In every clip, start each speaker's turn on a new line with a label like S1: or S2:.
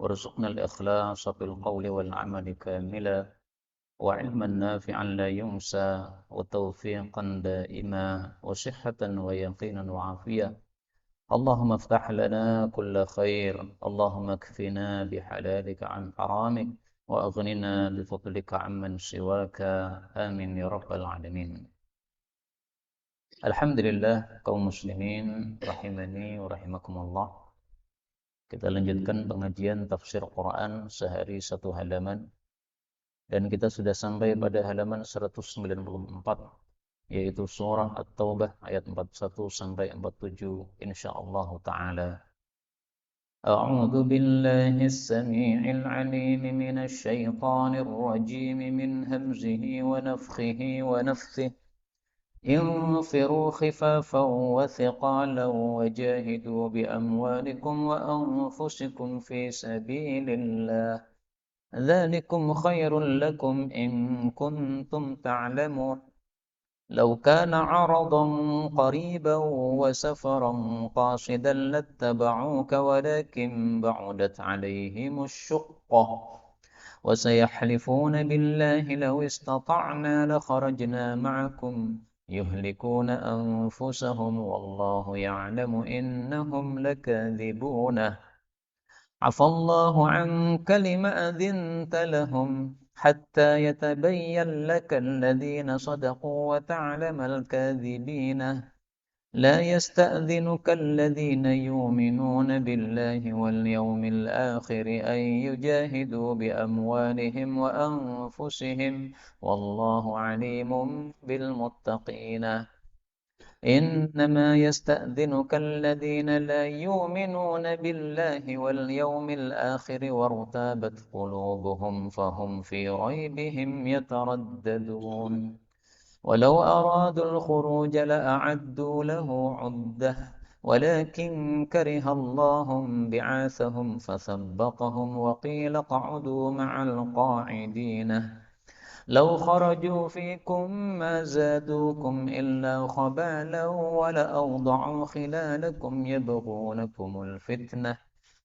S1: وارزقنا الإخلاص في القول والعمل كاملا وعلما نافعا لا ينسى وتوفيقا دائما وصحة ويقينا وعافية. اللهم افتح لنا كل خير، اللهم اكفنا بحلالك عن حرامك وأغننا بفضلك عمن سواك. آمين يا رب العالمين. Alhamdulillah kaum muslimin rahimani wa rahimakumullah. Kita lanjutkan pengajian tafsir Quran sehari satu halaman, dan kita sudah sampai pada halaman 194, yaitu surah At-Taubah ayat 41 sampai 47 insyaallah taala. A'udzu billahi as-sami'il 'alim minasy syaithanir rajim min hamzihi wa nafthihi wa nafthihi. انفروا خفافا وثقالا وجاهدوا بأموالكم وأنفسكم في سبيل الله ذلكم خير لكم إن كنتم تعلمون لو كان عرضا قريبا وسفرا قاصدا لاتبعوك ولكن بعدت عليهم الشقة وسيحلفون بالله لو استطعنا لخرجنا معكم يهلكون أنفسهم والله يعلم إنهم لكاذبون عفى الله عنك لم أذنت لهم حتى يتبين لك الذين صدقوا وتعلم الكاذبين لا يستأذنك الذين يؤمنون بالله واليوم الآخر أن يجاهدوا بأموالهم وأنفسهم والله عليم بالمتقين إنما يستأذنك الذين لا يؤمنون بالله واليوم الآخر وارتابت قلوبهم فهم في ريبهم يترددون ولو أرادوا الخروج لأعدوا له عدة ولكن كره الله بعاثهم فثبطهم وقيل اقعدوا مع القاعدين لو خرجوا فيكم ما زادوكم إلا خبالا ولأوضعوا خلالكم يبغونكم الفتنة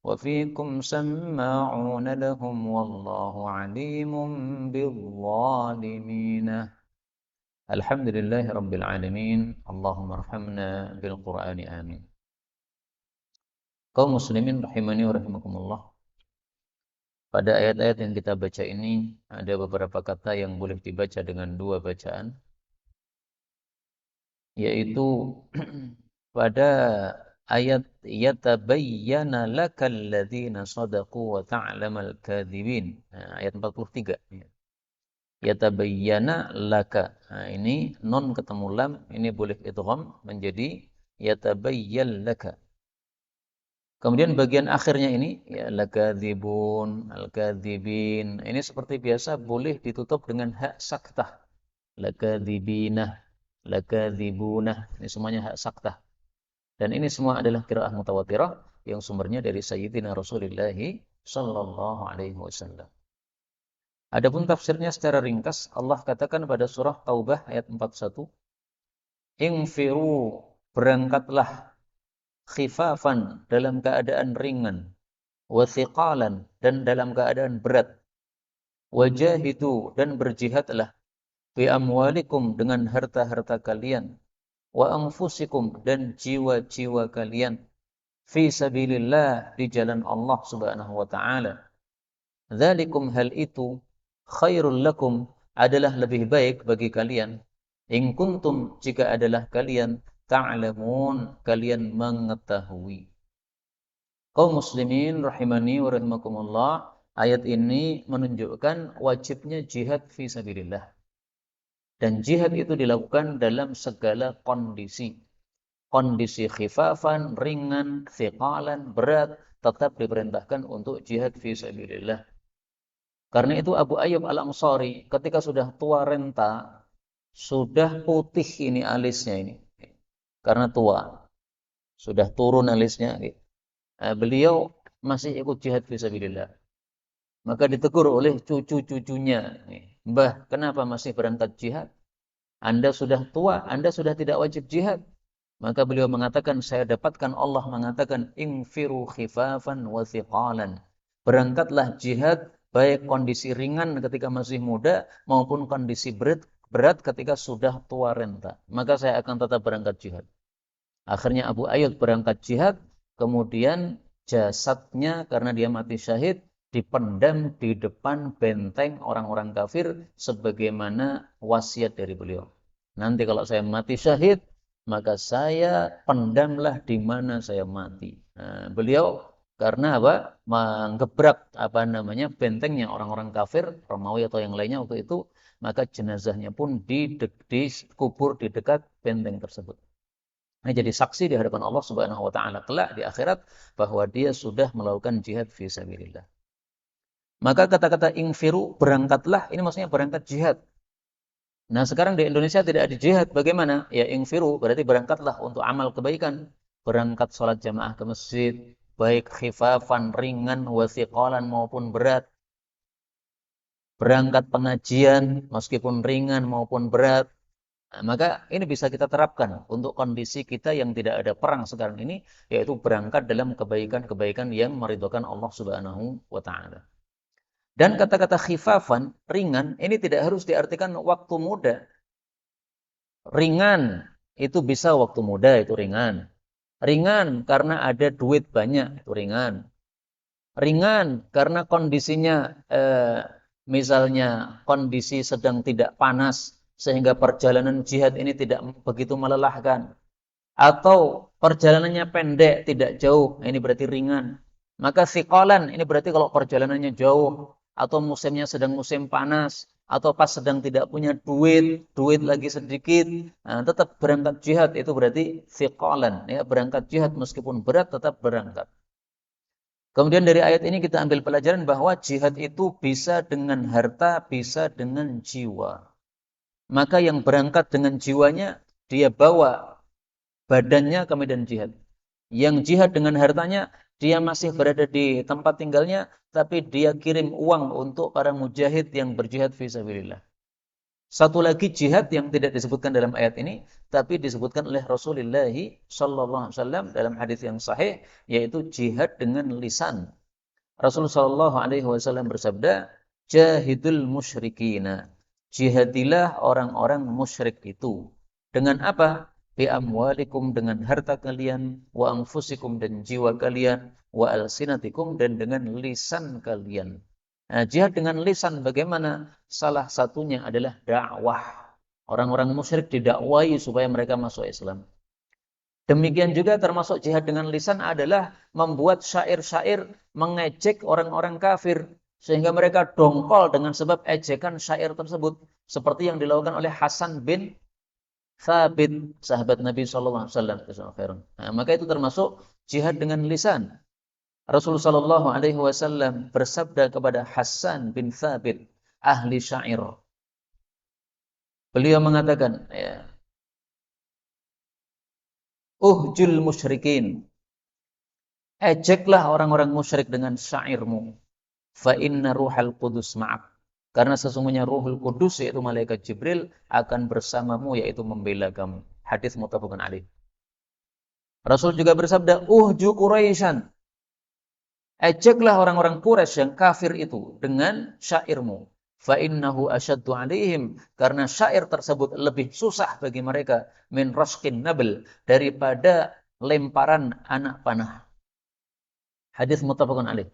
S1: وفيكم سماعون لهم والله عليم بالظالمين. Alhamdulillahi Rabbil Alamin. Allahumma arhamna bil Qur'ani amin. Kaum muslimin rahimani wa rahimakumullah. Pada ayat-ayat yang kita baca ini ada beberapa kata yang boleh dibaca dengan dua bacaan, yaitu pada ayat yatabayyana lakal ladzina shadaqu wa ta'lamal kadzibin. Ayat 43. Yatabayyana laka. Ini non ketemu lam, ini boleh idgham menjadi yatabayyan laka. Kemudian bagian akhirnya ini ya lakadzibun, al-kadzibin. Ini seperti biasa boleh ditutup dengan hak saktah. Lakadzibina, lakadzibuna. Ini semuanya hak saktah. Dan ini semua adalah qiraah mutawatirah yang sumbernya dari Sayyidina Rasulullah sallallahu alaihi wasallam. Adapun tafsirnya secara ringkas, Allah katakan pada surah Taubah ayat 41, Infiru, berangkatlah, khifafan, dalam keadaan ringan, wathiqalan, dan dalam keadaan berat, wajahidu, dan berjihadlah, bi amwalikum, dengan harta-harta kalian, wa anfusikum, dan jiwa-jiwa kalian, fi sabilillah, di jalan Allah subhanahu wa ta'ala. Dzalikum, hal itu, khairul lakum, adalah lebih baik bagi kalian, in kuntum, jika adalah kalian ta'lamun, kalian mengetahui. Kaum muslimin rahimani wa rahimakumullah, ayat ini menunjukkan wajibnya jihad fi sabilillah. Dan jihad itu dilakukan dalam segala kondisi. Kondisi khifafan, ringan, thiqalan, berat, tetap diperintahkan untuk jihad fi sabilillah. Karena itu Abu Ayyub Al-Ansari ketika sudah tua renta, sudah putih ini alisnya ini, karena tua, sudah turun alisnya, beliau masih ikut jihad fisabilillah. Maka ditegur oleh cucu-cucunya, Mbah, kenapa masih berangkat jihad? Anda sudah tua, Anda sudah tidak wajib jihad. Maka beliau mengatakan, saya dapatkan Allah mengatakan, infiru khifafan wa thiqalan. berangkatlah jihad baik kondisi ringan ketika masih muda maupun kondisi berat ketika sudah tua renta. Maka saya akan tetap berangkat jihad. Akhirnya Abu Ayyub berangkat jihad, kemudian jasadnya karena dia mati syahid dipendam di depan benteng orang-orang kafir sebagaimana wasiat dari beliau. Nanti kalau saya mati syahid, maka saya pendamlah di mana saya mati. Nah, beliau karena apa? Menggebrak bentengnya orang-orang kafir, Romawi atau yang lainnya waktu itu, maka jenazahnya pun dikubur di dekat benteng tersebut. Nah, jadi saksi di hadapan Allah Subhanahu wa taala kelak di akhirat bahwa dia sudah melakukan jihad fi sabilillah. Maka kata-kata ingfiru, berangkatlah, ini maksudnya berangkat jihad. Nah, sekarang di Indonesia tidak ada jihad, bagaimana? Ya ingfiru, berarti berangkatlah untuk amal kebaikan. Berangkat sholat jamaah ke masjid, baik khifafan, ringan, wathiqalan maupun berat. Berangkat pengajian, meskipun ringan maupun berat. Nah, maka ini bisa kita terapkan untuk kondisi kita yang tidak ada perang sekarang ini, yaitu berangkat dalam kebaikan-kebaikan yang meridhokan Allah Subhanahu wa taala. Dan kata-kata khifafan, ringan, ini tidak harus diartikan waktu muda. Ringan, itu bisa waktu muda, itu ringan. Ringan karena ada duit banyak, itu ringan. Ringan karena kondisinya, misalnya kondisi sedang tidak panas, sehingga perjalanan jihad ini tidak begitu melelahkan. Atau perjalanannya pendek, tidak jauh, ini berarti ringan. Maka thiqalan, ini berarti kalau perjalanannya jauh, atau musimnya sedang musim panas, atau pas sedang tidak punya duit lagi sedikit, nah, tetap berangkat jihad, itu berarti thiqalan, ya, berangkat jihad meskipun berat tetap berangkat. Kemudian dari ayat ini kita ambil pelajaran bahwa jihad itu bisa dengan harta, bisa dengan jiwa. Maka yang berangkat dengan jiwanya, dia bawa badannya ke medan jihad. Yang jihad dengan hartanya, dia masih berada di tempat tinggalnya, tapi dia kirim uang untuk para mujahid yang berjihad fisabilillah. Satu lagi jihad yang tidak disebutkan dalam ayat ini, tapi disebutkan oleh Rasulullah sallallahu alaihi wasallam dalam hadis yang sahih, yaitu jihad dengan lisan. Rasulullah sallallahu alaihi wasallam bersabda, "Jahidul musyrikina." Jihadilah orang-orang musyrik itu. Dengan apa? Bi amwalikum, dengan harta kalian, wa anfusikum, dan jiwa kalian, wa alsinatikum, dan dengan lisan kalian. Nah, jihad dengan lisan bagaimana? Salah satunya adalah dakwah. Orang-orang musyrik didakwai supaya mereka masuk Islam. Demikian juga termasuk jihad dengan lisan adalah membuat syair-syair mengejek orang-orang kafir, sehingga mereka dongkol dengan sebab ejekan syair tersebut, seperti yang dilakukan oleh Hasan bin Thabit, sahabat Nabi sallallahu alaihi wasallam. Nah, maka itu termasuk jihad dengan lisan. Rasulullah sallallahu alaihi wasallam bersabda kepada Hasan bin Thabit, ahli syair. Beliau mengatakan, ya, uhjul musyrikin. Ejeklah orang-orang musyrik dengan syairmu. Fa inna ruhal qudus ma'ak. Karena sesungguhnya Ruhul Kudus, yaitu malaikat Jibril, akan bersamamu, yaitu membela kamu. Hadis muttafaqun alaih. Rasul juga bersabda, uhju Quraisyan. Ejeklah orang-orang Quraisy yang kafir itu dengan syairmu. Fa innahu asyaddu alaihim. Karena syair tersebut lebih susah bagi mereka min rasqin nabl, daripada lemparan anak panah. Hadis muttafaqun alaih.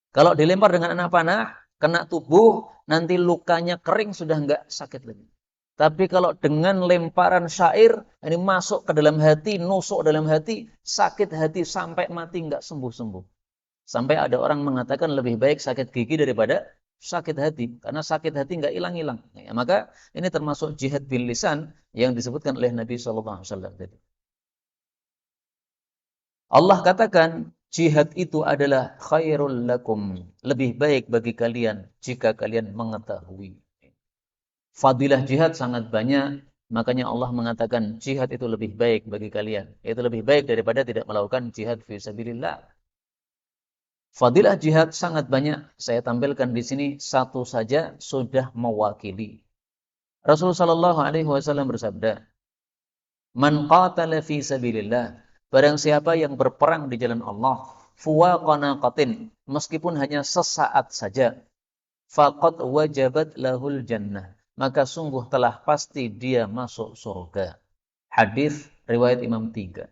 S1: Kalau dilempar dengan anak panah, kena tubuh, nanti lukanya kering, sudah enggak sakit lagi. Tapi kalau dengan lemparan syair, ini masuk ke dalam hati, nusuk dalam hati, sakit hati sampai mati enggak sembuh-sembuh. Sampai ada orang mengatakan lebih baik sakit gigi daripada sakit hati, karena sakit hati enggak hilang-hilang. Ya, maka ini termasuk jihad bil lisan yang disebutkan oleh Nabi sallallahu alaihi wasallam tadi. Allah katakan, jihad itu adalah khairul lakum, lebih baik bagi kalian jika kalian mengetahui. Fadilah jihad sangat banyak, makanya Allah mengatakan jihad itu lebih baik bagi kalian. Itu lebih baik daripada tidak melakukan jihad fi sabilillah. Fadilah jihad sangat banyak, saya tampilkan di sini satu saja sudah mewakili. Rasulullah sallallahu alaihi wasallam bersabda, "Man qatala fi sabilillah." Barang siapa yang berperang di jalan Allah, fuwaqa naqatin, meskipun hanya sesaat saja, faqad wajabat lahul jannah, maka sungguh telah pasti dia masuk surga. Hadis riwayat Imam 3.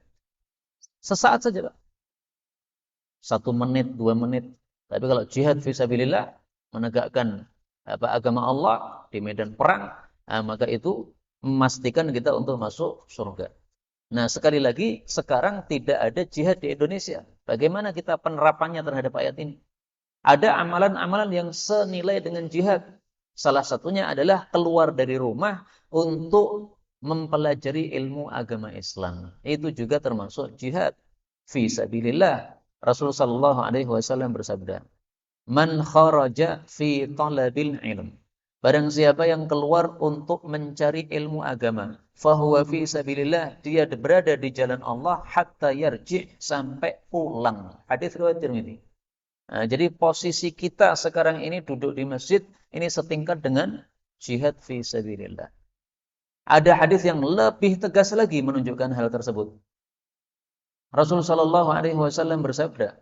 S1: Sesaat saja, Pak. 1 menit, 2 menit. Tapi kalau jihad fisabilillah, menegakkan agama Allah di medan perang, maka itu memastikan kita untuk masuk surga. Nah, sekali lagi, sekarang tidak ada jihad di Indonesia. Bagaimana kita penerapannya terhadap ayat ini? Ada amalan-amalan yang senilai dengan jihad. Salah satunya adalah keluar dari rumah untuk mempelajari ilmu agama Islam. Itu juga termasuk jihad fisabilillah. Rasulullah sallallahu alaihi wasallam bersabda, "Man kharaja fi talabil ilm." Barang siapa yang keluar untuk mencari ilmu agama, fahuwa fi sabilillah, dia berada di jalan Allah hatta yarji, sampai pulang. Hadis riwayat Tirmidzi. Nah, jadi posisi kita sekarang ini duduk di masjid, ini setingkat dengan jihad fi sabilillah. Ada hadis yang lebih tegas lagi menunjukkan hal tersebut. Rasulullah sallallahu alaihi wasallam bersabda,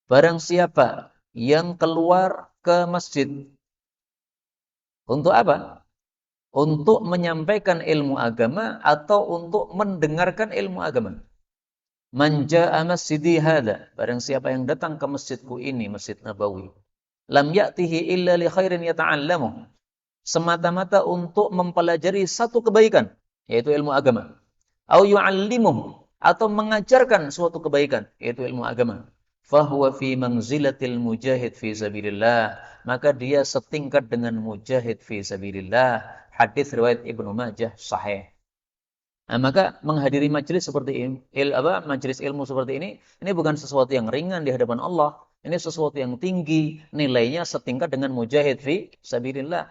S1: barang siapa yang keluar ke masjid untuk apa? Untuk menyampaikan ilmu agama atau untuk mendengarkan ilmu agama. Man jaa'a masjidi hadza, barang siapa yang datang ke masjidku ini, Masjid Nabawi, lam ya'tihi illa li khairin yata'allamuh, semata-mata untuk mempelajari satu kebaikan, yaitu ilmu agama. Au yu'allimuh, atau mengajarkan suatu kebaikan, yaitu ilmu agama. Fahuwa fi manzilatil mujahid fi sabilillah, maka dia setingkat dengan mujahid fi sabilillah. Hadis riwayat Ibnu Majah sahih. Nah, maka menghadiri majelis seperti ini, majelis ilmu seperti ini bukan sesuatu yang ringan di hadapan Allah. Ini sesuatu yang tinggi, nilainya setingkat dengan mujahid fi sabilillah.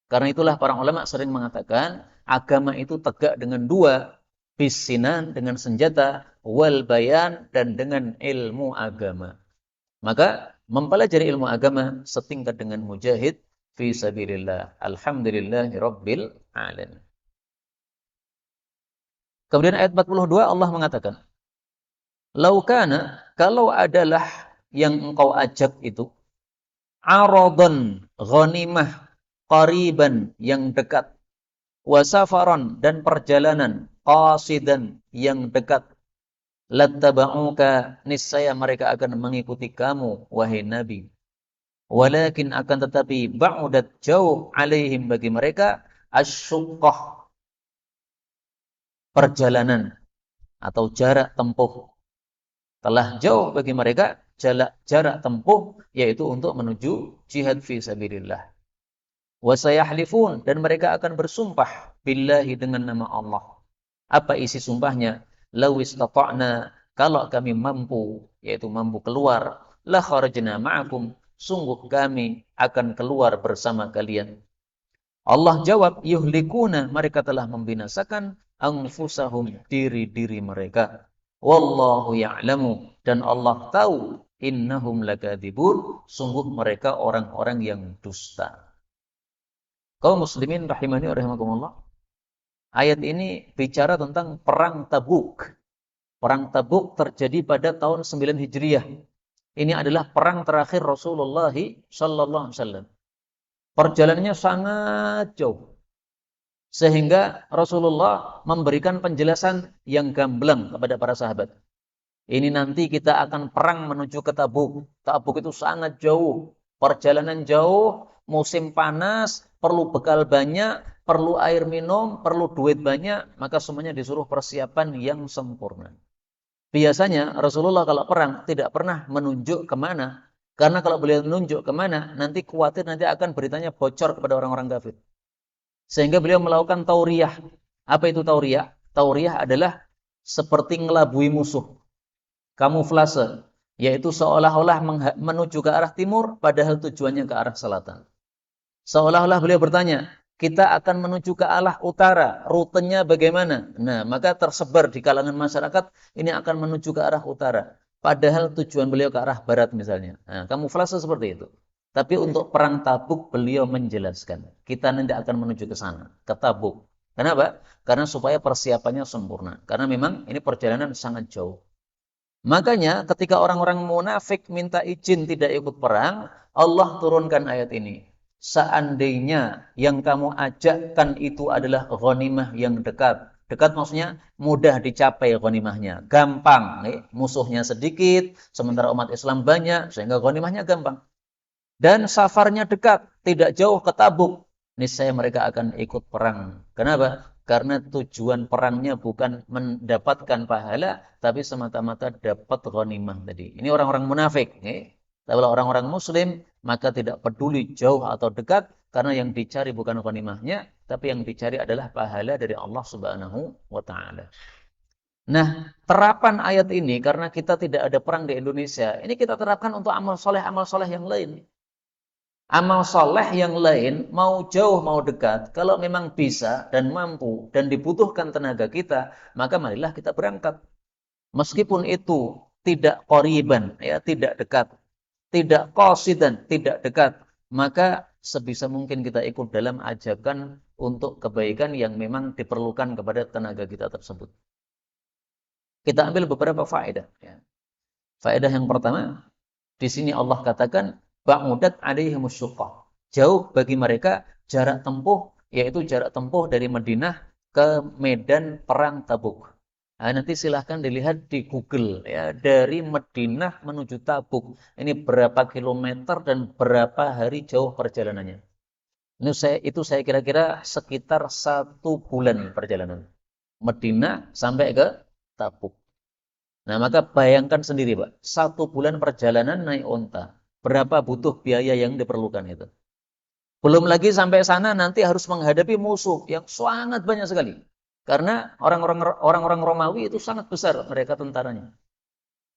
S1: Karena itulah para ulama sering mengatakan agama itu tegak dengan dua, bisinan, dengan senjata, wal bayan, dan dengan ilmu agama. Maka mempelajari ilmu agama setingkat dengan mujahid fi sabilillah. Alhamdulillahi rabbil alamin. Kemudian ayat 42 Allah mengatakan, laukana, kalau adalah yang engkau ajak itu, aradhan ghanimah qariban, yang dekat, wasafaron, dan perjalanan, qasidan, yang dekat, lattaba'uka, niscaya mereka akan mengikuti kamu, wahai Nabi. Walakin, akan tetapi, ba'udat, jauh, alaihim, bagi mereka, asyuqqah, perjalanan atau jarak tempuh. Telah jauh bagi mereka jarak tempuh, yaitu untuk menuju jihad fi sabilillah. Wa sayahlifun, dan mereka akan bersumpah billahi, dengan nama Allah. Apa isi sumpahnya? Law istata'na, kalau kami mampu, yaitu mampu keluar, la kharajna ma'akum, sungguh kami akan keluar bersama kalian. Allah jawab, yuhlikuna, mereka telah membinasakan anfusahum, diri-diri mereka. Wallahu ya'lamu, dan Allah tahu, innahum lakadzibun, sungguh mereka orang-orang yang dusta. Kaum muslimin rahimani wa rahimakumullah. Ayat ini bicara tentang perang Tabuk. Perang Tabuk terjadi pada tahun 9 Hijriah. Ini adalah perang terakhir Rasulullah sallallahu alaihi wasallam. Perjalanannya sangat jauh. Sehingga Rasulullah memberikan penjelasan yang gamblang kepada para sahabat. Ini nanti kita akan perang menuju ke Tabuk. Tabuk itu sangat jauh. Perjalanan jauh, musim panas, perlu bekal banyak, perlu air minum, perlu duit banyak. Maka semuanya disuruh persiapan yang sempurna. Biasanya Rasulullah kalau perang tidak pernah menunjuk kemana. Karena kalau beliau menunjuk kemana, nanti khawatir nanti akan beritanya bocor kepada orang-orang kafir. Sehingga beliau melakukan tauriyah. Apa itu tauriyah? Tauriyah adalah seperti ngelabui musuh. Kamuflase, yaitu seolah-olah menuju ke arah timur, padahal tujuannya ke arah selatan. Seolah-olah beliau bertanya, kita akan menuju ke arah utara, rutenya bagaimana? Nah, maka tersebar di kalangan masyarakat, ini akan menuju ke arah utara. Padahal tujuan beliau ke arah barat misalnya. Nah, kamuflase seperti itu. Tapi untuk perang Tabuk beliau menjelaskan, kita nanti akan menuju ke sana, ke Tabuk. Kenapa? Karena supaya persiapannya sempurna. Karena memang ini perjalanan sangat jauh. Makanya ketika orang-orang munafik minta izin tidak ikut perang, Allah turunkan ayat ini. Seandainya yang kamu ajakkan itu adalah ghanimah yang dekat. Dekat maksudnya mudah dicapai ghanimahnya. Gampang. Musuhnya sedikit, sementara umat Islam banyak, sehingga ghanimahnya gampang. Dan safarnya dekat, tidak jauh ke Tabuk. Niscaya mereka akan ikut perang. Kenapa? Karena tujuan perangnya bukan mendapatkan pahala, tapi semata-mata dapat ghanimah tadi. Ini orang-orang munafik. Kalau orang-orang muslim, maka tidak peduli jauh atau dekat, karena yang dicari bukan ghanimahnya, tapi yang dicari adalah pahala dari Allah Subhanahu wa Ta'ala. Nah, terapan ayat ini, karena kita tidak ada perang di Indonesia, ini kita terapkan untuk amal soleh yang lain. Amal soleh yang lain, mau jauh mau dekat, kalau memang bisa dan mampu dan dibutuhkan tenaga kita, maka marilah kita berangkat. Meskipun itu tidak qoriban, ya, tidak dekat, tidak qasidan, tidak dekat, maka sebisa mungkin kita ikut dalam ajakan untuk kebaikan yang memang diperlukan kepada tenaga kita tersebut. Kita ambil beberapa faedah. Ya. Faedah yang pertama, di sini Allah katakan ba'udat alaihimus syuqqah. Jauh bagi mereka jarak tempuh, yaitu jarak tempuh dari Madinah ke medan perang Tabuk. Nah, nanti silahkan dilihat di Google ya, dari Madinah menuju Tabuk. Ini berapa kilometer dan berapa hari jauh perjalanannya. Itu saya kira-kira sekitar 1 bulan perjalanan. Madinah sampai ke Tabuk. Nah, maka bayangkan sendiri, Pak. 1 bulan perjalanan naik onta. Berapa butuh biaya yang diperlukan itu. Belum lagi sampai sana nanti harus menghadapi musuh yang sangat banyak sekali. Karena orang-orang Romawi itu sangat besar mereka tentaranya.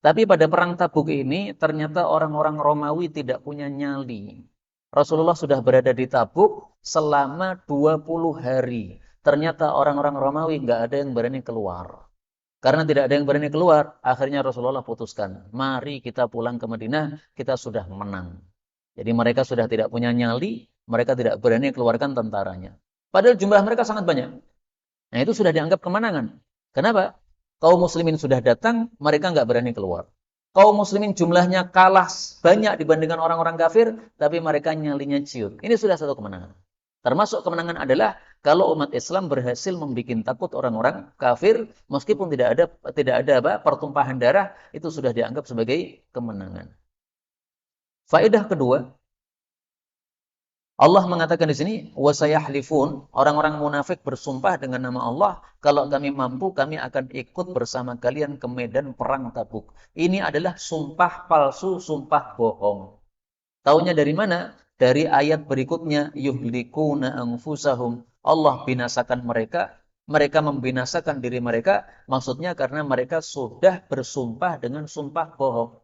S1: Tapi pada perang Tabuk ini ternyata orang-orang Romawi tidak punya nyali. Rasulullah sudah berada di Tabuk selama 20 hari. Ternyata orang-orang Romawi nggak ada yang berani keluar. Karena tidak ada yang berani keluar, akhirnya Rasulullah putuskan, mari kita pulang ke Madinah, kita sudah menang. Jadi mereka sudah tidak punya nyali, mereka tidak berani keluarkan tentaranya. Padahal jumlah mereka sangat banyak. Nah, itu sudah dianggap kemenangan. Kenapa? Kaum muslimin sudah datang, mereka nggak berani keluar. Kaum muslimin jumlahnya kalah banyak dibandingkan orang-orang kafir, tapi mereka nyalinya ciut. Ini sudah satu kemenangan. Termasuk kemenangan adalah kalau umat Islam berhasil membuat takut orang-orang kafir, meskipun tidak ada pertumpahan darah, itu sudah dianggap sebagai kemenangan. Faedah kedua, Allah mengatakan di sini, wasayahlifun, orang-orang munafik bersumpah dengan nama Allah, kalau kami mampu, kami akan ikut bersama kalian ke medan perang Tabuk. Ini adalah sumpah palsu, sumpah bohong. Taunya dari mana? Dari ayat berikutnya, yuhlikuna anfusahum. Allah binasakan mereka, mereka membinasakan diri mereka, maksudnya karena mereka sudah bersumpah dengan sumpah bohong.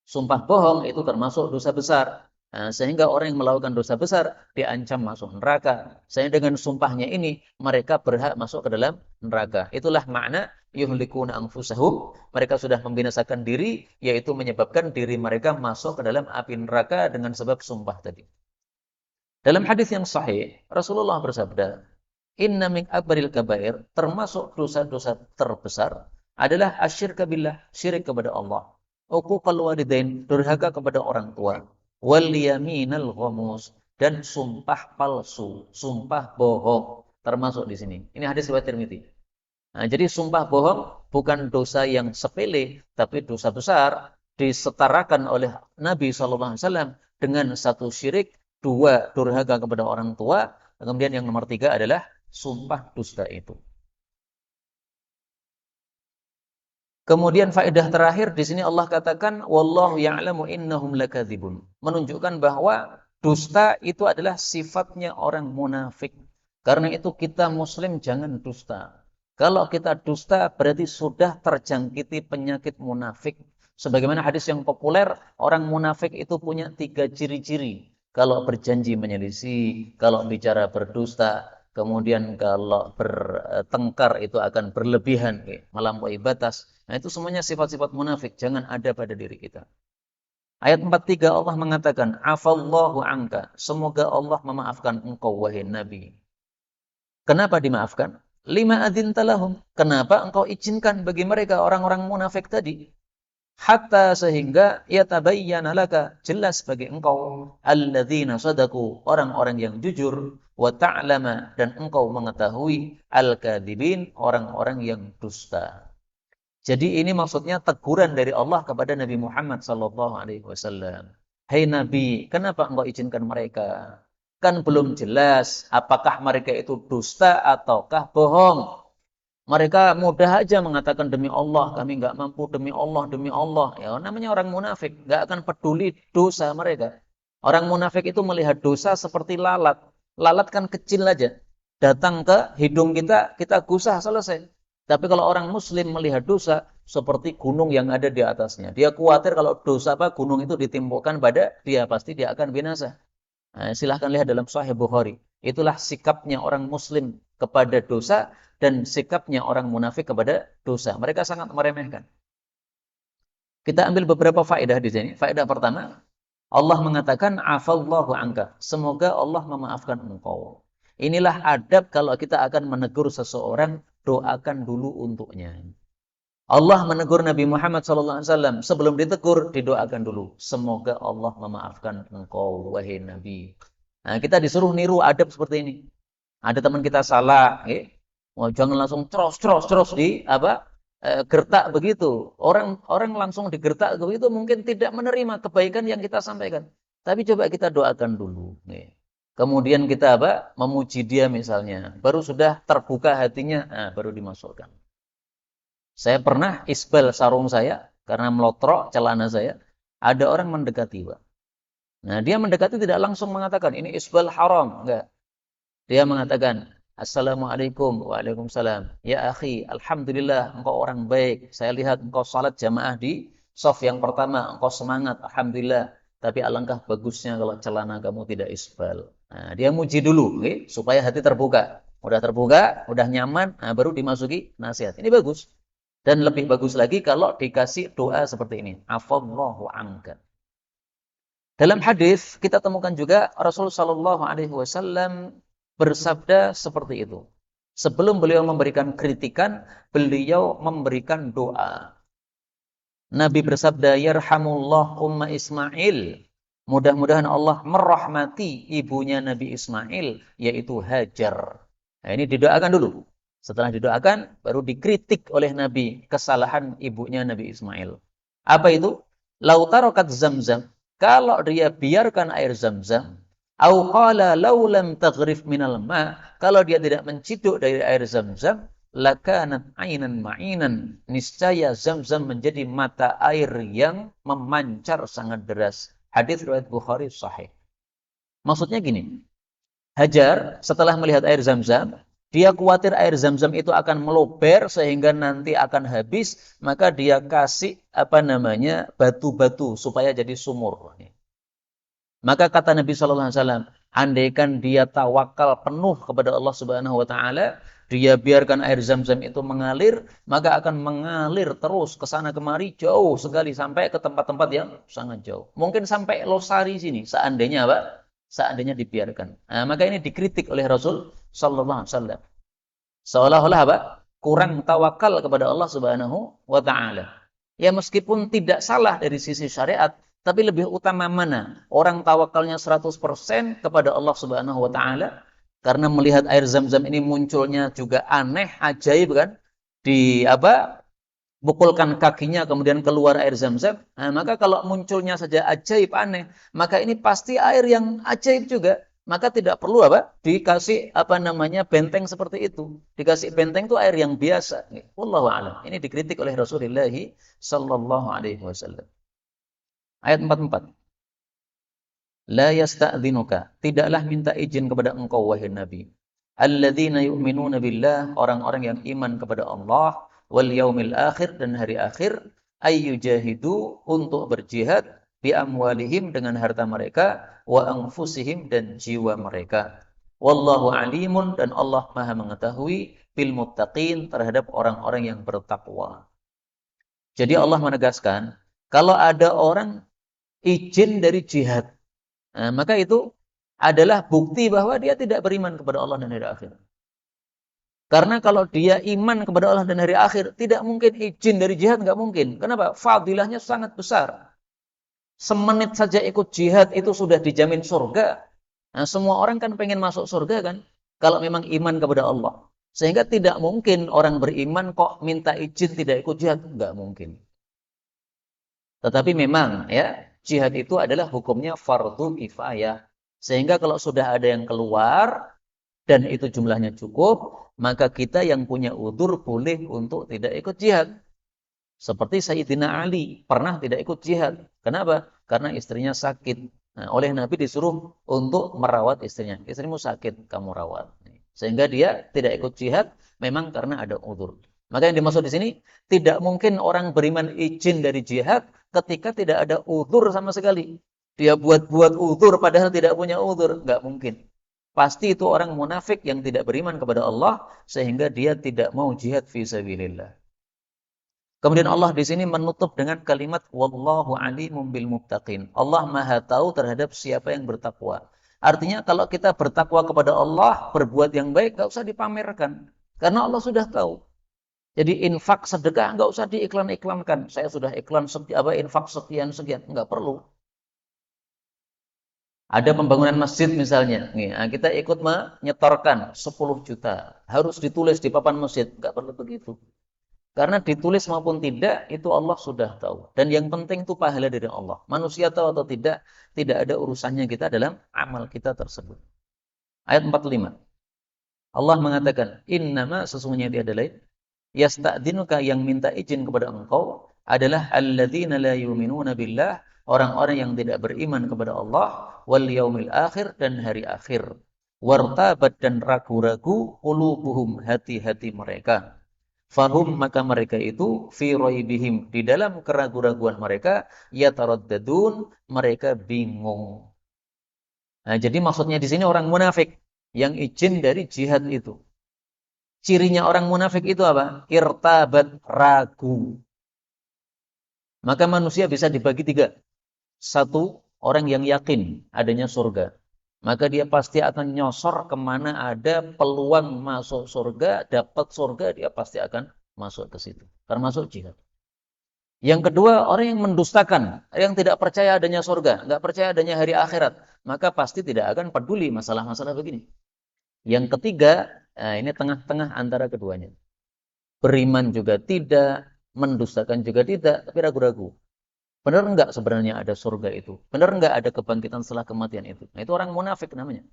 S1: Sumpah bohong itu termasuk dosa besar. Nah, sehingga orang yang melakukan dosa besar diancam masuk neraka. Sehingga dengan sumpahnya ini mereka berhak masuk ke dalam neraka. Itulah makna yuhlikuna anfusahum. Mereka sudah membinasakan diri, yaitu menyebabkan diri mereka masuk ke dalam api neraka dengan sebab sumpah tadi. Dalam hadis yang sahih, Rasulullah bersabda, "Inna min akbaril kabair", termasuk dosa-dosa terbesar adalah asyirka billah, syirik kepada Allah. Uquqal walidain, durhaka kepada orang tua. Wal yaminal ghamus, dan sumpah palsu, sumpah bohong termasuk di sini. Ini hadis riwayat Tirmidzi. Nah, jadi sumpah bohong bukan dosa yang sepele, tapi dosa besar, disetarakan oleh Nabi SAW dengan satu syirik, dua durhaka kepada orang tua, kemudian yang nomor 3 adalah sumpah dusta itu. Kemudian faedah terakhir di sini Allah katakan wallahu ya'lamu innahum lakadzibun. Menunjukkan bahwa dusta itu adalah sifatnya orang munafik. Karena itu kita muslim jangan dusta. Kalau kita dusta berarti sudah terjangkiti penyakit munafik. Sebagaimana hadis yang populer, orang munafik itu punya 3 ciri-ciri. Kalau berjanji menyelisih, kalau bicara berdusta, kemudian kalau bertengkar itu akan berlebihan, melampaui batas. Nah, itu semuanya sifat-sifat munafik, jangan ada pada diri kita. Ayat 43 Allah mengatakan, "Afallahu anka", semoga Allah memaafkan engkau wahai Nabi. Kenapa dimaafkan? Lima adzinta lahum, kenapa engkau izinkan bagi mereka orang-orang munafik tadi? hatta sehingga yatabayyana laka, jelas bagi engkau, alladzina sadaku, orang-orang yang jujur, wa ta'lama, dan engkau mengetahui al-kadzibin, orang-orang yang dusta. Jadi ini maksudnya teguran dari Allah kepada Nabi Muhammad sallallahu alaihi wasallam. Hai Nabi, kenapa engkau izinkan mereka? Kan belum jelas apakah mereka itu dusta ataukah bohong. Mereka mudah aja mengatakan demi Allah, kami nggak mampu, demi Allah, demi Allah. Ya, namanya orang munafik, nggak akan peduli dosa mereka. Orang munafik itu melihat dosa seperti lalat. Lalat kan kecil aja. Datang ke hidung kita, kita gusah, selesai. Tapi kalau orang muslim melihat dosa seperti gunung yang ada di atasnya. Dia khawatir kalau dosa gunung itu ditimpukan pada dia, pasti dia akan binasa. Nah, silahkan lihat dalam Sahih Bukhari. Itulah sikapnya orang muslim kepada dosa dan sikapnya orang munafik kepada dosa. Mereka sangat meremehkan. Kita ambil beberapa faedah di sini. Faedah pertama, Allah mengatakan afallahu anka. Semoga Allah memaafkan engkau. Inilah adab kalau kita akan menegur seseorang, doakan dulu untuknya. Allah menegur Nabi Muhammad SAW. Sebelum ditegur, didoakan dulu. Semoga Allah memaafkan engkau, wahai Nabi. Nah, kita disuruh niru adab seperti ini. Ada teman kita salah, jangan langsung ceros di gertak begitu. Orang langsung digertak begitu mungkin tidak menerima kebaikan yang kita sampaikan. Tapi coba kita doakan dulu. Kemudian kita memuji dia misalnya. Baru sudah terbuka hatinya, baru dimasukkan. Saya pernah isbal sarung saya karena melotrok celana saya. Ada orang mendekati, Pak. Nah, dia mendekati tidak langsung mengatakan ini isbal haram, enggak. Dia mengatakan, Assalamualaikum, waalaikumsalam. Ya akhi, alhamdulillah engkau orang baik. Saya lihat engkau salat jamaah di shaf yang pertama, engkau semangat, alhamdulillah. Tapi alangkah bagusnya kalau celana kamu tidak isbal. Nah, dia muji dulu, supaya hati terbuka. Udah terbuka, udah nyaman, baru dimasuki nasihat. Ini bagus. Dan lebih bagus lagi kalau dikasih doa seperti ini. Afallahu anka. Dalam hadis kita temukan juga Rasulullah Shallallahu Alaihi Wasallam bersabda seperti itu. Sebelum beliau memberikan kritikan, beliau memberikan doa. Nabi bersabda, Yarhamullah umma Ismail. Mudah-mudahan Allah merahmati ibunya Nabi Ismail, yaitu Hajar. Nah, ini didoakan dulu. Setelah didoakan, baru dikritik oleh Nabi kesalahan ibunya Nabi Ismail. Apa itu? Lautarokat zamzam. Kalau dia biarkan air zamzam, au qala law lam taghrif minal ma, kalau dia tidak menciduk dari air zamzam, lakanat ainan ma'inan, niscaya zamzam menjadi mata air yang memancar sangat deras. Hadis riwayat Bukhari sahih. Maksudnya gini, Hajar setelah melihat air zamzam, dia khawatir air zamzam itu akan meluber sehingga nanti akan habis, maka dia kasih batu-batu supaya jadi sumur. Maka kata Nabi Shallallahu Alaihi Wasallam, andaikan dia tawakal penuh kepada Allah Subhanahu Wa Taala, dia biarkan air zamzam itu mengalir, maka akan mengalir terus ke sana kemari jauh sekali sampai ke tempat-tempat yang sangat jauh. Mungkin sampai Losari sini, seandainya seandainya dibiarkan. Nah, maka ini dikritik oleh Rasul Sallallahu Alaihi Wasallam. Seolah-olah kurang tawakal kepada Allah Subhanahu Wa Taala. Ya meskipun tidak salah dari sisi syariat, tapi lebih utama mana? Orang tawakalnya 100% kepada Allah Subhanahu Wa Taala, karena melihat air zam-zam ini munculnya juga aneh, ajaib kan? Bukulkan kakinya kemudian keluar air zam-zam. Nah, maka kalau munculnya saja ajaib aneh, maka ini pasti air yang ajaib juga. Maka tidak perlu dikasih benteng seperti itu. Dikasih benteng itu air yang biasa. Wallahu a'lam. Ini dikritik oleh Rasulullah sallallahu alaihi wasallam. Ayat 44. La yasta'dzinuka, tidaklah minta izin kepada engkau wahai Nabi. Alladzina yu'minuna billah, orang-orang yang iman kepada Allah wal yaumil akhir, dan hari akhir, ayyujahidu, untuk berjihad, bi amwalihim, dengan harta mereka, wa anfusihim, dan jiwa mereka. Wallahu alimun, dan Allah Maha mengetahui, bil muttaqin, terhadap orang-orang yang bertakwa. Jadi Allah menegaskan, kalau ada orang izin dari jihad, maka itu adalah bukti bahwa dia tidak beriman kepada Allah dan hari akhir. Karena kalau dia iman kepada Allah dan hari akhir, tidak mungkin izin dari jihad, nggak mungkin. Kenapa? Fadilahnya sangat besar. Semenit saja ikut jihad itu sudah dijamin surga. Nah, semua orang kan pengen masuk surga kan? Kalau memang iman kepada Allah. Sehingga tidak mungkin orang beriman kok minta izin tidak ikut jihad. Nggak mungkin. Tetapi memang ya, jihad itu adalah hukumnya fardu kifayah. Sehingga kalau sudah ada yang keluar, dan itu jumlahnya cukup, maka kita yang punya udzur boleh untuk tidak ikut jihad. Seperti Sayyidina Ali pernah tidak ikut jihad. Kenapa? Karena istrinya sakit. Nah, oleh Nabi disuruh untuk merawat istrinya. Istrimu sakit, kamu rawat. Sehingga dia tidak ikut jihad memang karena ada udzur. Maka yang dimaksud di sini, tidak mungkin orang beriman izin dari jihad ketika tidak ada udzur sama sekali. Dia buat-buat udzur padahal tidak punya udzur. Nggak mungkin. Pasti itu orang munafik yang tidak beriman kepada Allah sehingga dia tidak mau jihad fi sabilillah. Kemudian Allah di sini menutup dengan kalimat wallahu alimun bil muttaqin. Allah Maha tahu terhadap siapa yang bertakwa. Artinya kalau kita bertakwa kepada Allah, berbuat yang baik enggak usah dipamerkan karena Allah sudah tahu. Jadi infak sedekah enggak usah diiklan-iklankan. Saya sudah iklan infak sekian enggak perlu. Ada pembangunan masjid misalnya, kita ikut menyetorkan 10 juta. Harus ditulis di papan masjid, enggak perlu begitu. Karena ditulis maupun tidak, itu Allah sudah tahu. Dan yang penting itu pahala dari Allah. Manusia tahu atau tidak ada urusannya kita dalam amal kita tersebut. Ayat 45. Allah mengatakan, innama sesungguhnya tiada lain, yasta'dinuka yang minta izin kepada engkau adalah alladzina la yu'minuna billah, orang-orang yang tidak beriman kepada Allah, wal yaumil akhir dan hari akhir. Wartabat dan ragu-ragu qulubuhum hati-hati mereka. Fahum maka mereka itu fi raibihim di dalam keraguan-raguan mereka yataraddadun mereka bingung. Nah, jadi maksudnya di sini orang munafik yang izin dari jihad itu. Cirinya orang munafik itu apa? Irtabat, ragu. Maka manusia bisa dibagi tiga. Satu, orang yang yakin adanya surga. Maka dia pasti akan nyosor kemana ada peluang masuk surga, dapat surga, dia pasti akan masuk ke situ. Termasuk jihad. Yang kedua, orang yang mendustakan, yang tidak percaya adanya surga, nggak percaya adanya hari akhirat, maka pasti tidak akan peduli masalah-masalah begini. Yang ketiga, ini tengah-tengah antara keduanya. Beriman juga tidak, mendustakan juga tidak, tapi ragu-ragu. Benar enggak sebenarnya ada surga itu? Benar enggak ada kebangkitan setelah kematian itu? Nah, itu orang munafik namanya.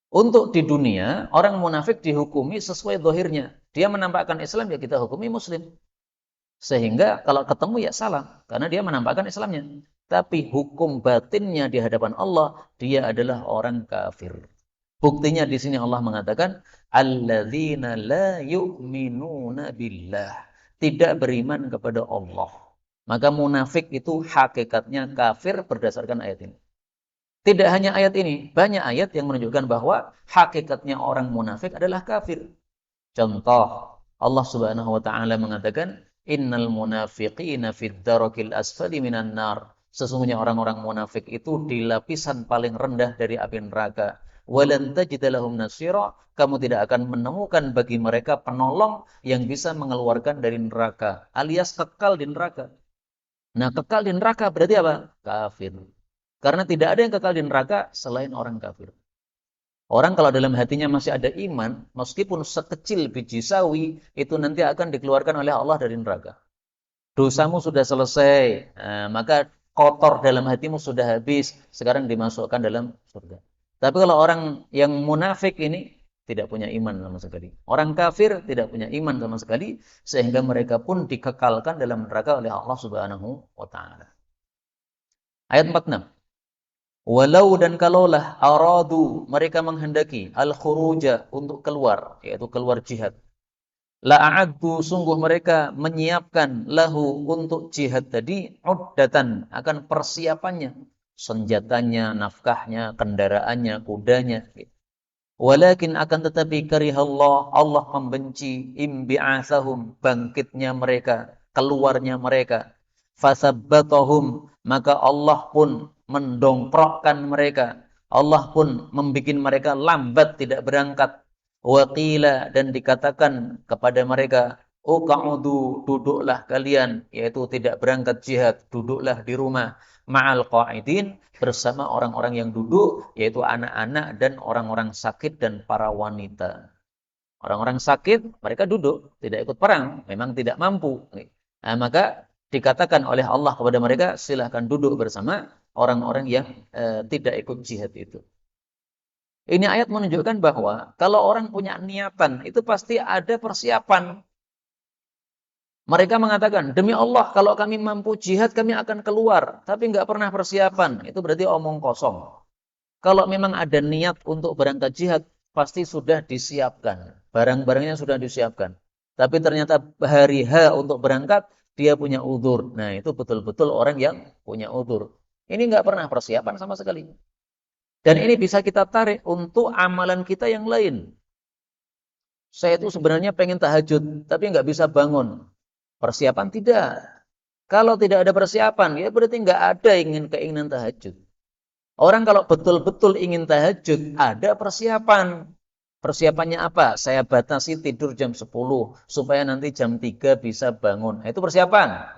S1: Untuk di dunia, orang munafik dihukumi sesuai zahirnya. Dia menampakkan Islam, ya kita hukumi Muslim. Sehingga kalau ketemu ya salah, karena dia menampakkan Islamnya. Tapi hukum batinnya di hadapan Allah, dia adalah orang kafir. Buktinya di sini Allah mengatakan, alladzina la yu'minuna billah. Tidak beriman kepada Allah. Maka munafik itu hakikatnya kafir berdasarkan ayat ini. Tidak hanya ayat ini, banyak ayat yang menunjukkan bahwa hakikatnya orang munafik adalah kafir. Contoh, Allah Subhanahu wa taala mengatakan, innal munafiqina fid darakil asfali minan nar. Sesungguhnya orang-orang munafik itu di lapisan paling rendah dari api neraka. Walan tajida lahum nasira, kamu tidak akan menemukan bagi mereka penolong yang bisa mengeluarkan dari neraka, alias kekal di neraka. Nah, kekal di neraka berarti apa? Kafir. Karena tidak ada yang kekal di neraka selain orang kafir. Orang kalau dalam hatinya masih ada iman, meskipun sekecil biji sawi, itu nanti akan dikeluarkan oleh Allah dari neraka. Dosamu sudah selesai, maka kotor dalam hatimu sudah habis, sekarang dimasukkan dalam surga. Tapi kalau orang yang munafik ini, tidak punya iman sama sekali. Orang kafir tidak punya iman sama sekali, sehingga mereka pun dikekalkan dalam neraka oleh Allah Subhanahu wa taala. Ayat 46. Walau dan kalaulah aradu mereka menghendaki al-khuruja untuk keluar, yaitu keluar jihad. La'addu sungguh mereka menyiapkan lahu untuk jihad tadi uddatan akan persiapannya, senjatanya, nafkahnya, kendaraannya, kudanya. Walakin akan tetapi karihallah, Allah membenci imbi'athahum, bangkitnya mereka, keluarnya mereka. Fasabbatahum, maka Allah pun mendongkrokkan mereka. Allah pun membuat mereka lambat tidak berangkat. Waqila, dan dikatakan kepada mereka, uqa'udu, duduklah kalian, yaitu tidak berangkat jihad, duduklah di rumah, ma'al qa'idin, bersama orang-orang yang duduk, yaitu anak-anak dan orang-orang sakit dan para wanita. Orang-orang sakit, mereka duduk, tidak ikut perang, memang tidak mampu. Nah, maka dikatakan oleh Allah kepada mereka, silahkan duduk bersama orang-orang yang tidak ikut jihad itu. Ini ayat menunjukkan bahwa kalau orang punya niatan, itu pasti ada persiapan. Mereka mengatakan, demi Allah, kalau kami mampu jihad, kami akan keluar. Tapi nggak pernah persiapan. Itu berarti omong kosong. Kalau memang ada niat untuk berangkat jihad, pasti sudah disiapkan. Barang-barangnya sudah disiapkan. Tapi ternyata hari H untuk berangkat, dia punya udzur. Nah, itu betul-betul orang yang punya udzur. Ini nggak pernah persiapan sama sekali. Dan ini bisa kita tarik untuk amalan kita yang lain. Saya itu sebenarnya pengen tahajud, tapi nggak bisa bangun. Persiapan tidak. Kalau tidak ada persiapan, ya berarti nggak ada keinginan tahajud. Orang kalau betul-betul ingin tahajud, ada persiapan. Persiapannya apa? Saya batasi tidur jam 10, supaya nanti jam 3 bisa bangun. Itu persiapan.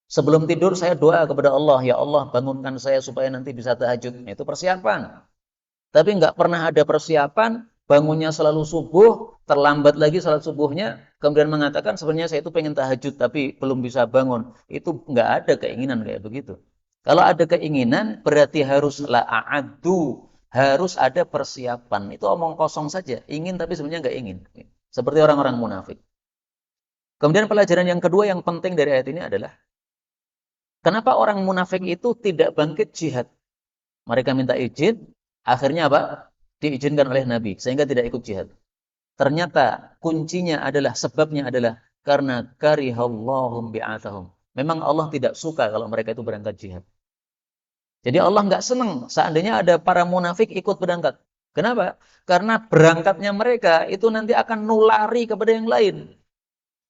S1: Sebelum tidur saya doa kepada Allah, ya Allah bangunkan saya supaya nanti bisa tahajud. Itu persiapan. Tapi nggak pernah ada persiapan, bangunnya selalu subuh, terlambat lagi salat subuhnya, kemudian mengatakan sebenarnya saya itu pengen tahajud tapi belum bisa bangun. Itu nggak ada keinginan kayak begitu. Kalau ada keinginan berarti harus la'addu, harus ada persiapan. Itu omong kosong saja, ingin tapi sebenarnya nggak ingin. Seperti orang-orang munafik. Kemudian pelajaran yang kedua yang penting dari ayat ini adalah kenapa orang munafik itu tidak bangkit jihad? Mereka minta izin, akhirnya apa? Diizinkan oleh Nabi, sehingga tidak ikut jihad. Ternyata kuncinya adalah, sebabnya adalah karena karihallahum bi'atahum. Memang Allah tidak suka kalau mereka itu berangkat jihad. Jadi Allah nggak senang seandainya ada para munafik ikut berangkat. Kenapa? Karena berangkatnya mereka itu nanti akan nulari kepada yang lain.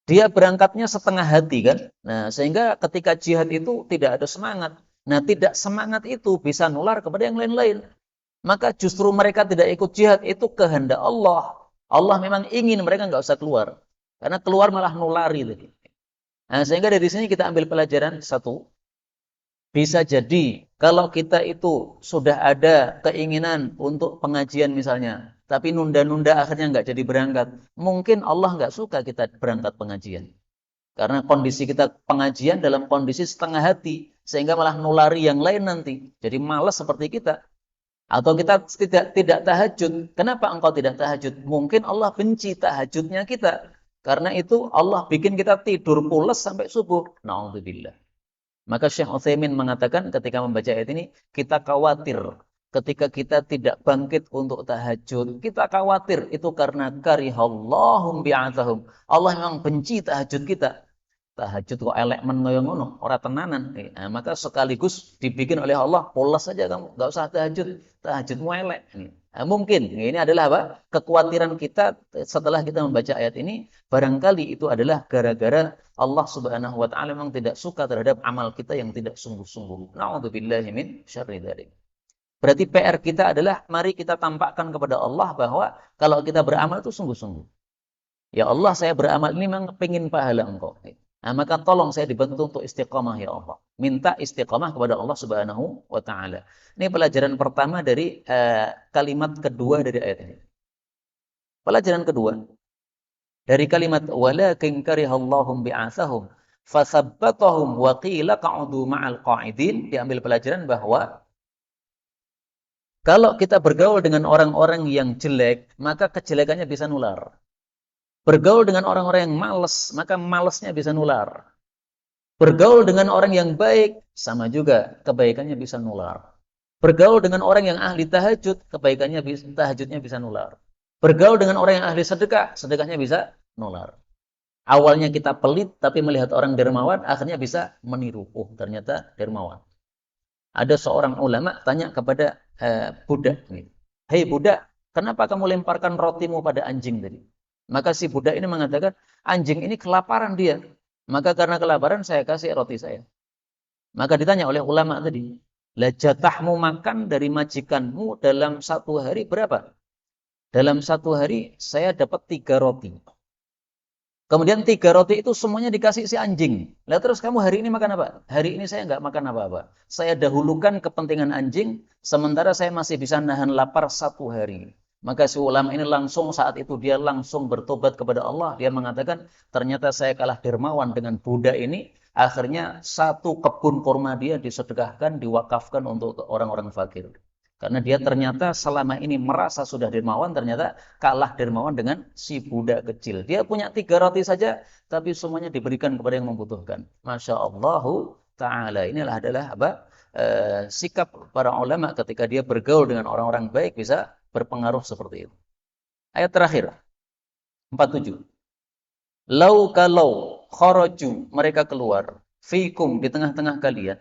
S1: Dia berangkatnya setengah hati kan. Nah, sehingga ketika jihad itu tidak ada semangat. Nah, tidak semangat itu bisa nular kepada yang lain-lain. Maka justru mereka tidak ikut jihad itu kehendak Allah. Allah memang ingin mereka nggak usah keluar. Karena keluar malah nulari. Nah, sehingga dari sini kita ambil pelajaran satu. Bisa jadi kalau kita itu sudah ada keinginan untuk pengajian misalnya, tapi nunda-nunda akhirnya nggak jadi berangkat. Mungkin Allah nggak suka kita berangkat pengajian. Karena kondisi kita pengajian dalam kondisi setengah hati, sehingga malah nulari yang lain nanti. Jadi malas seperti kita. Atau kita tidak tahajud. Kenapa engkau tidak tahajud? Mungkin Allah benci tahajudnya kita. Karena itu Allah bikin kita tidur pulas sampai subuh. Na'udzubillah. Maka Syekh Utsaimin mengatakan ketika membaca ayat ini, kita khawatir ketika kita tidak bangkit untuk tahajud. Kita khawatir itu karena karihallahum bi'atahum. Allah memang benci tahajud kita. Tahajud kok elek men ngoyo ngono, ora tenanan. Nah, maka sekaligus dibikin oleh Allah, polos saja kamu, enggak usah tahajud. Tahajudmu elek. Nah, mungkin ini adalah apa? Kekhawatiran kita setelah kita membaca ayat ini, barangkali itu adalah gara-gara Allah Subhanahu wa taala memang tidak suka terhadap amal kita yang tidak sungguh-sungguh. Nauzubillahi min syarri dzalik. Berarti PR kita adalah mari kita tampakkan kepada Allah bahwa kalau kita beramal itu sungguh-sungguh. Ya Allah, saya beramal ini memang pengen pahala Engkau. Nah, maka tolong saya dibantu untuk istiqamah ya Allah. Minta istiqamah kepada Allah Subhanahu wa taala. Ini pelajaran pertama dari kalimat kedua dari ayat ini. Pelajaran kedua dari kalimat walakin karihallahum bi'atsahum fasabbatahum wa qila qa'udu ma'al qa'idin, diambil pelajaran bahwa kalau kita bergaul dengan orang-orang yang jelek, maka kejelekannya bisa nular. Bergaul dengan orang-orang yang malas, maka malasnya bisa nular. Bergaul dengan orang yang baik, sama juga kebaikannya bisa nular. Bergaul dengan orang yang ahli tahajud, tahajudnya bisa nular. Bergaul dengan orang yang ahli sedekah, sedekahnya bisa nular. Awalnya kita pelit, tapi melihat orang dermawan, akhirnya bisa meniru. Oh, ternyata dermawan. Ada seorang ulama tanya kepada budak. Hei budak, kenapa kamu lemparkan rotimu pada anjing tadi? Maka si budak ini mengatakan, anjing ini kelaparan dia. Maka karena kelaparan saya kasih roti saya. Maka ditanya oleh ulama tadi, lah jatahmu makan dari majikanmu dalam satu hari berapa? dalam satu hari saya dapat 3 roti. Kemudian 3 roti itu semuanya dikasih si anjing. Lah terus kamu hari ini makan apa? Hari ini saya nggak makan apa-apa. Saya dahulukan kepentingan anjing, sementara saya masih bisa nahan lapar 1 hari. Maka si ulama ini langsung saat itu dia langsung bertobat kepada Allah. Dia mengatakan, ternyata saya kalah dermawan dengan budak ini. Akhirnya 1 kebun kurma dia disedekahkan, diwakafkan untuk orang-orang fakir. Karena dia ternyata selama ini merasa sudah dermawan, ternyata kalah dermawan dengan si budak kecil. Dia punya 3 roti saja, tapi semuanya diberikan kepada yang membutuhkan. Masya Allah Ta'ala. Inilah adalah apa? Sikap para ulama ketika dia bergaul dengan orang-orang baik bisa berpengaruh seperti itu. Ayat terakhir, 47. Lau kalau kharaju, mereka keluar, fikum, di tengah-tengah kalian,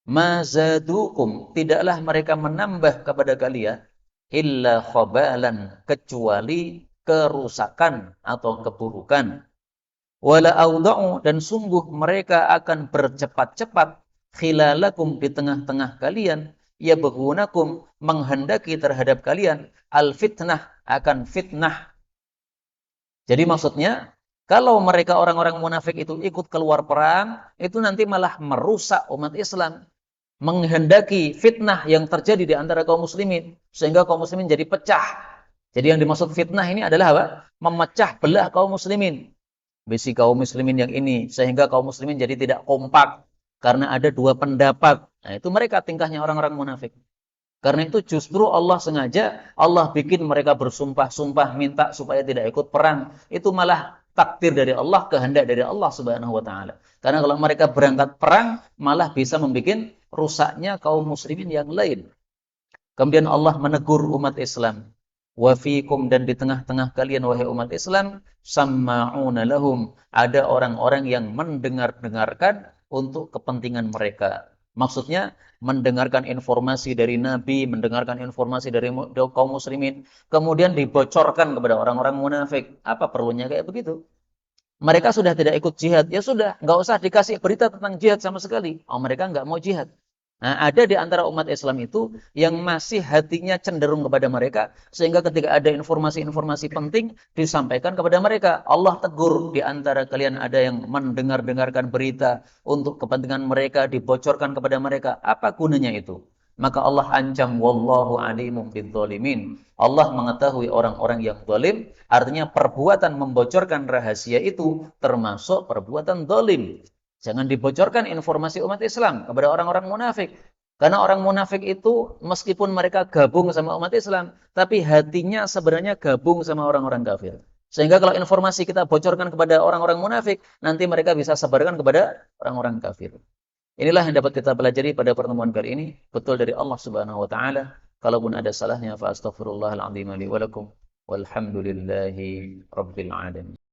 S1: mazadukum, tidaklah mereka menambah kepada kalian illa khobalan, kecuali kerusakan atau keburukan. Wala auda'u, dan sungguh mereka akan bercepat-cepat khilalakum, di tengah-tengah kalian, yabghunakum, menghendaki terhadap kalian al fitnah, akan fitnah. Jadi maksudnya, kalau mereka orang-orang munafik itu ikut keluar perang, itu nanti malah merusak umat Islam, menghendaki fitnah yang terjadi di antara kaum muslimin, sehingga kaum muslimin jadi pecah. Jadi yang dimaksud fitnah ini adalah apa? Memecah belah kaum muslimin. Bisi kaum muslimin yang ini, sehingga kaum muslimin jadi tidak kompak karena ada 2 pendapat. Nah, itu mereka tingkahnya orang-orang munafik. Karena itu justru Allah sengaja, Allah bikin mereka bersumpah-sumpah minta supaya tidak ikut perang. Itu malah takdir dari Allah, kehendak dari Allah Subhanahu wa taala. Karena kalau mereka berangkat perang, malah bisa membuat rusaknya kaum muslimin yang lain. Kemudian Allah menegur umat Islam. Wa fiikum, dan di tengah-tengah kalian wahai umat Islam, samma'una lahum, ada orang-orang yang mendengar-dengarkan untuk kepentingan mereka. Maksudnya mendengarkan informasi dari Nabi, mendengarkan informasi dari kaum muslimin, kemudian dibocorkan kepada orang-orang munafik. Apa perlunya kayak begitu? Mereka sudah tidak ikut jihad, ya sudah, nggak usah dikasih berita tentang jihad sama sekali. Oh, mereka nggak mau jihad. Nah, ada di antara umat Islam itu yang masih hatinya cenderung kepada mereka, sehingga ketika ada informasi-informasi penting disampaikan kepada mereka. Allah tegur, di antara kalian ada yang mendengar-dengarkan berita untuk kepentingan mereka, dibocorkan kepada mereka. Apa gunanya itu? Maka Allah ancam, wallahu alimum bidzalimin. Allah mengetahui orang-orang yang zalim, artinya perbuatan membocorkan rahasia itu termasuk perbuatan zalim. Jangan dibocorkan informasi umat Islam kepada orang-orang munafik. Karena orang munafik itu meskipun mereka gabung sama umat Islam, tapi hatinya sebenarnya gabung sama orang-orang kafir. Sehingga kalau informasi kita bocorkan kepada orang-orang munafik, nanti mereka bisa sebarkan kepada orang-orang kafir. Inilah yang dapat kita pelajari pada pertemuan kali ini. Betul dari Allah Subhanahu wa taala. Kalaupun ada salahnya, fa astaghfirullahal azim li wa lakum. Walhamdulillahi rabbil alamin.